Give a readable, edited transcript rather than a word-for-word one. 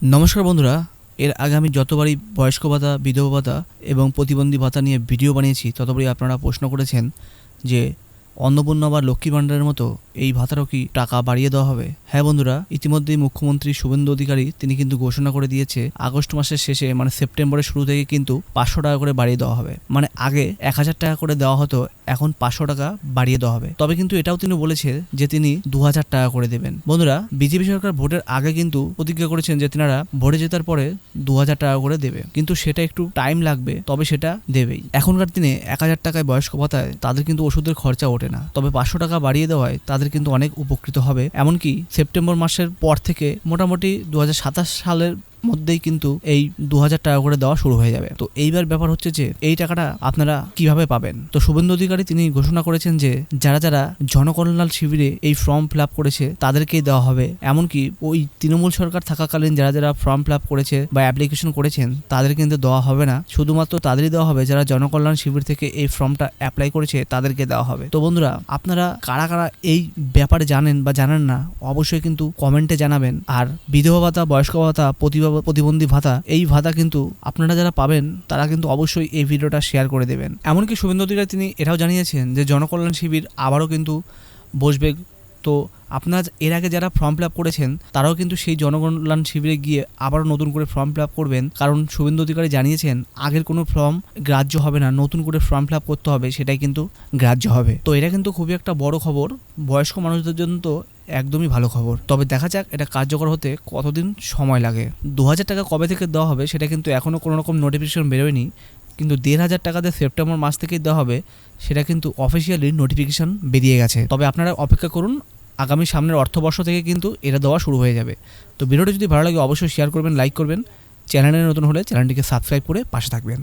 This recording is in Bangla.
নমস্কার বন্ধুরা, এর আগে আমি যতবারই বয়স্ক ভাতা, বিধবা ভাতা এবং প্রতিবন্ধী ভাতা নিয়ে ভিডিও বানিয়েছি ততবারই আপনারা প্রশ্ন করেছেন যে অন্নপূর্ণা বা লক্ষ্মী ভাণ্ডারের মতো এই ভাতারও কি টাকা বাড়িয়ে দেওয়া হবে। হ্যাঁ বন্ধুরা, ইতিমধ্যেই মুখ্যমন্ত্রী শুভেন্দু অধিকারী তিনি কিন্তু ঘোষণা করে দিয়েছে আগস্ট মাসের শেষে মানে সেপ্টেম্বরের শুরু থেকে কিন্তু 500 টাকা করে বাড়িয়ে দেওয়া হবে। মানে আগে 1000 টাকা করে দেওয়া হতো, এখন 500 টাকা বাড়িয়ে দেওয়া হবে। তবে কিন্তু এটাও তিনি বলেছে যে তিনি 2000 টাকা করে দেবেন। বন্ধুরা, বিজেপি সরকার ভোটের আগে কিন্তু প্রতিজ্ঞা করেছেন যে তিনারা ভোটে জেতার পরে 2000 টাকা করে দেবে, কিন্তু সেটা একটু টাইম লাগবে, তবে সেটা দেবেই। এখনকার দিনে 1000 টাকায় বয়স্ক ভাতায় তাদের কিন্তু ওষুধের খরচা ওঠে না, তবে 500 টাকা বাড়িয়ে দেওয়ায় তাদের কিন্তু অনেক উপকৃত হবে। এমনকি সেপ্টেম্বর মাসের পর থেকে মোটামুটি 2027 সালের মধ্যেই কিন্তু এই 2000 টাকা করে দেওয়া শুরু হয়ে যাবে। তো এইবার ব্যাপার হচ্ছে যে এই টাকাটা আপনারা কিভাবে পাবেন। তো শুভেন্দু অধিকারী তিনি ঘোষণা করেছেন যে যারা যারা জনকল্যাণ শিবিরে এই ফর্ম ফিল আপ করেছে তাদেরকেই দেওয়া হবে। এমনকি ওই তৃণমূল সরকার থাকাকালীন যারা যারা ফর্ম ফিল আপ করেছে বা অ্যাপ্লিকেশন করেছেন তাদের কিন্তু দেওয়া হবে না, শুধুমাত্র তাদেরই দেওয়া হবে যারা জনকল্যাণ শিবির থেকে এই ফর্মটা অ্যাপ্লাই করেছে তাদেরকে দেওয়া হবে। তো বন্ধুরা, আপনারা কারা কারা এই ব্যাপারে জানেন বা জানেন না অবশ্যই কিন্তু কমেন্টে জানাবেন। আর বিধবা ভাতা, বয়স্ক ভাতা, প্রতিবন্ধী ভাতা, এই ভাতা কিন্তু আপনারা যারা পাবেন তারা কিন্তু অবশ্যই এই ভিডিওটা শেয়ার করে দেবেন। এমনকি শুভেন্দু অধিকারী তিনি এটাও জানিয়েছেন যে জনকল্যাণ শিবির আবারও কিন্তু বসবে। তো আপনারা এর আগে যারা ফর্ম ফিল আপ করেছেন তারাও কিন্তু সেই জনকল্যাণ শিবিরে গিয়ে আবারও নতুন করে ফর্ম ফিল আপ করবেন, কারণ শুভেন্দু অধিকারী জানিয়েছেন আগের কোনো ফর্ম গ্রাহ্য হবে না, নতুন করে ফর্ম ফিল আপ করতে হবে, সেটাই কিন্তু গ্রাহ্য হবে। তো এটা কিন্তু খুবই একটা বড় খবর, বয়স্ক মানুষদের জন্য তো একদমই ভালো খবর। তবে দেখা যাক এটা কার্যকর হতে কতদিন সময় লাগে। 2000 টাকা কবে থেকে দেওয়া হবে সেটা কিন্তু এখনও কোনো রকম নোটিফিকেশন বেরোয়নি, কিন্তু 1500 টাকাতে সেপ্টেম্বর মাস থেকেই দেওয়া হবে সেটা কিন্তু অফিসিয়ালি নোটিফিকেশন বেরিয়ে গেছে। তবে আপনারা অপেক্ষা করুন, আগামী সামনের অর্থবর্ষ থেকে কিন্তু এটা দেওয়া শুরু হয়ে যাবে। তো ভিডিওটি যদি ভালো লাগে অবশ্যই শেয়ার করবেন, লাইক করবেন, চ্যানেলে নতুন হলে চ্যানেলটিকে সাবস্ক্রাইব করে পাশে থাকবেন।